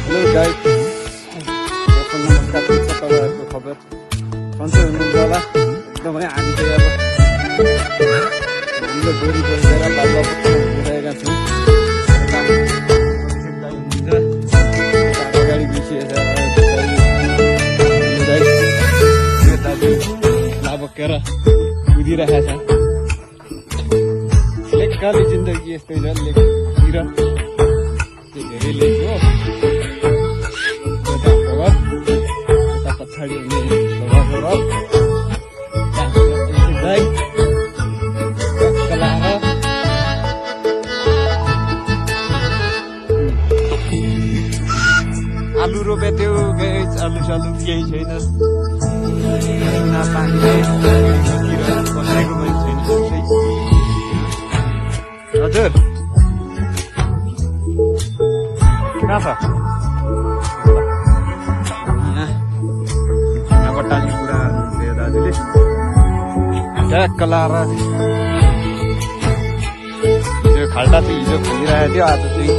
Hello guys, नमस्कार। के छ तपाईहरुको खबर? सन्चै हुनुहुन्छ होला? एकदमै हामी चाहिँ अब हाम्रो डोरी बसेर बाबा हिँडिरहेका छौँ। अगाडि बिसिएछ बोकेर कुदिरहेको छ। लेखकाली जिन्दगी यस्तै छ, लेखतिर धेरै लेख हो। यता पछाडि हुने आलु रोपे त्यो आलु सालु केही छैन। पानी बसेको पनि छैन। हजुर कहाँ छ? यहाँ बट्टाली कुरा हुनुहुन्थ्यो दाजुले। ट्याक्क लाएर हिजो खाल्टा चाहिँ हिजो खोलिरहेको थियो। आज चाहिँ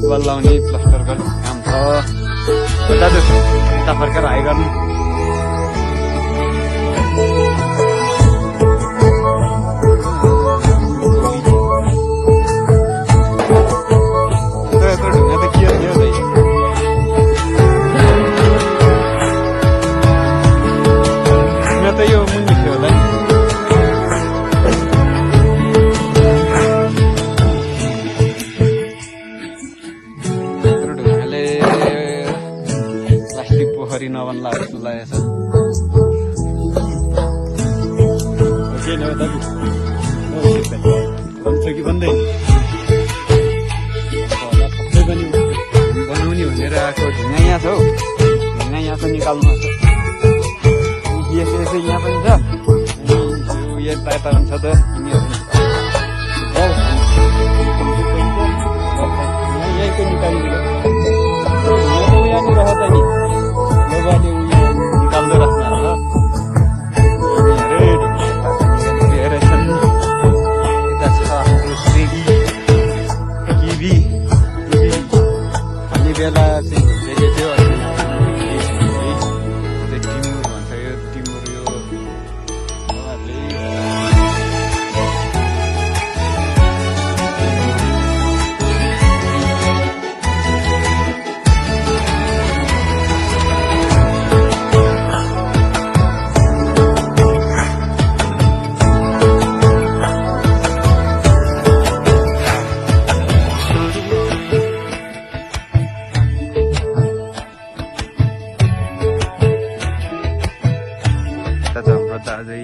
वाल लाउने प्लास्टर गर्ने काम छ। दाजु यता फर्केर हाई गर्नु। यत्रो ढुङ्गा त के हो दाइ? ढुङ्गा त यो मुनि थियो होला। पोखरी नबन्ला जस्तो लागेको छ। के न दाजु भन्छ कि भन्दैन? सबै पनि बनाउने भनेर आएको। ढुङ्गा यहाँ छ हौ, ढुङ्गा यहाँ छ, निकाल्नु छ। यसो यहाँ पनि छ, यता यता पनि छ त। यहीँको निकालिदिनु यहाँनिर रह त नि निकाल्दो राख्नु होला। यता छ हाम्रो सेगी किबी खाने बेला चाहिँ भइसकेको थियो। टिमुर भन्छ यो टिमुर। यो हाम्रो दाजै